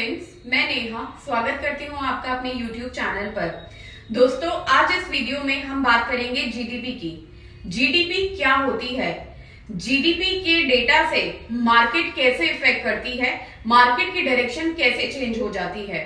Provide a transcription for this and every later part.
Friends, मैं नेहा स्वागत करती हूँ आपका अपने YouTube चैनल पर। दोस्तों, आज इस वीडियो में हम बात करेंगे जीडीपी की। जीडीपी क्या होती है, जीडीपी के डेटा से मार्केट कैसे इफेक्ट करती है, मार्केट की डायरेक्शन कैसे चेंज हो जाती है।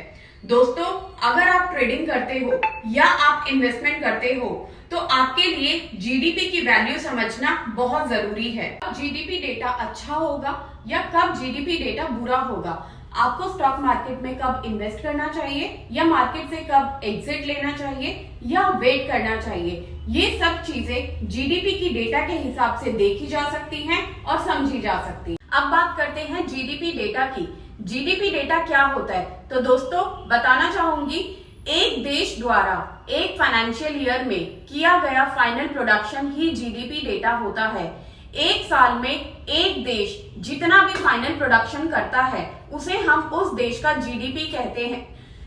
दोस्तों, अगर आप ट्रेडिंग करते हो या आप इन्वेस्टमेंट करते हो तो आपके लिए जीडीपी की वैल्यू समझना बहुत जरूरी है। कब जीडीपी डेटा अच्छा होगा या कब जीडीपी डेटा बुरा होगा, आपको स्टॉक मार्केट में कब इन्वेस्ट करना चाहिए या मार्केट से कब एग्जिट लेना चाहिए या वेट करना चाहिए, ये सब चीजें जीडीपी की डेटा के हिसाब से देखी जा सकती हैं और समझी जा सकती हैं। अब बात करते हैं जीडीपी डेटा की। जीडीपी डेटा क्या होता है, तो दोस्तों बताना चाहूंगी, एक देश द्वारा एक फाइनेंशियल ईयर में किया गया फाइनल प्रोडक्शन ही जीडीपी डेटा होता है। एक साल में एक देश जितना भी फाइनल प्रोडक्शन करता है उसे हम उस देश का जीडीपी कहते हैं।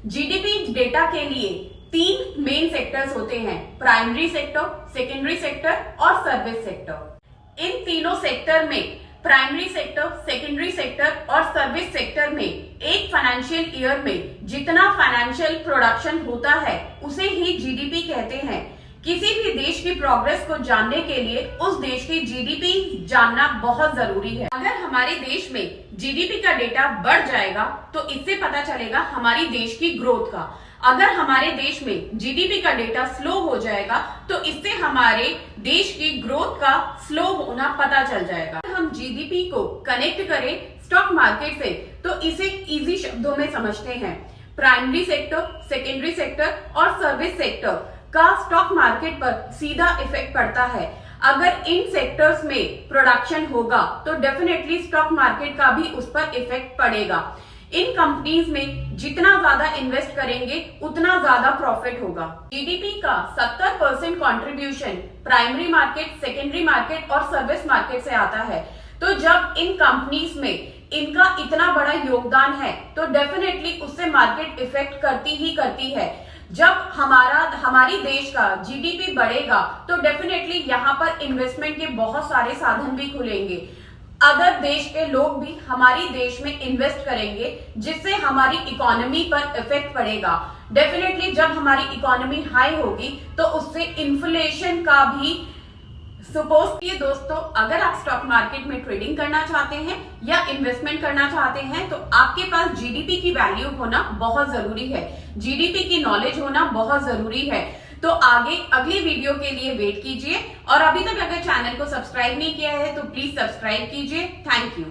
जीडीपी डेटा के लिए तीन मेन सेक्टर्स होते हैं, प्राइमरी सेक्टर, सेकेंडरी सेक्टर और सर्विस सेक्टर। इन तीनों सेक्टर में, प्राइमरी सेक्टर, सेकेंडरी सेक्टर और सर्विस सेक्टर में एक फाइनेंशियल ईयर में जितना फाइनेंशियल प्रोडक्शन होता है उसे ही जीडीपी कहते हैं। किसी भी देश की प्रोग्रेस को जानने के लिए उस देश की जीडीपी जानना बहुत जरूरी है। अगर हमारे देश में जीडीपी का डेटा बढ़ जाएगा तो इससे पता चलेगा हमारी देश की ग्रोथ का। अगर हमारे देश में जीडीपी का डेटा स्लो हो जाएगा तो इससे हमारे देश की ग्रोथ का स्लो होना पता चल जाएगा। अगर हम जीडीपी को कनेक्ट करें स्टॉक मार्केट से तो इसे इजी शब्दों में समझते हैं। प्राइमरी सेक्टर, सेकेंडरी सेक्टर और सर्विस सेक्टर का स्टॉक मार्केट पर सीधा इफेक्ट पड़ता है। अगर इन सेक्टर्स में प्रोडक्शन होगा तो डेफिनेटली स्टॉक मार्केट का भी उस पर इफेक्ट पड़ेगा। इन कंपनीज में जितना ज्यादा इन्वेस्ट करेंगे उतना ज्यादा प्रॉफिट होगा। जीडीपी का 70% contribution primary market, secondary market और सर्विस मार्केट से आता है। तो जब इन कंपनीज में इनका इतना बड़ा योगदान है तो डेफिनेटली उससे मार्केट इफेक्ट करती ही करती है। जब हमारी देश का जीडीपी बढ़ेगा तो डेफिनेटली यहाँ पर इन्वेस्टमेंट के बहुत सारे साधन भी खुलेंगे। अदर देश के लोग भी हमारी देश में इन्वेस्ट करेंगे जिससे हमारी इकोनॉमी पर इफेक्ट पड़ेगा। डेफिनेटली जब हमारी इकोनॉमी हाई होगी तो उससे इन्फ्लेशन का भी सपोज किए। दोस्तों, अगर आप स्टॉक मार्केट में ट्रेडिंग करना चाहते हैं या इन्वेस्टमेंट करना चाहते हैं तो आपके पास जीडीपी की वैल्यू होना बहुत जरूरी है, जीडीपी की नॉलेज होना बहुत जरूरी है। तो आगे अगली वीडियो के लिए वेट कीजिए और अभी तक अगर चैनल को सब्सक्राइब नहीं किया है तो प्लीज सब्सक्राइब कीजिए। Thank you.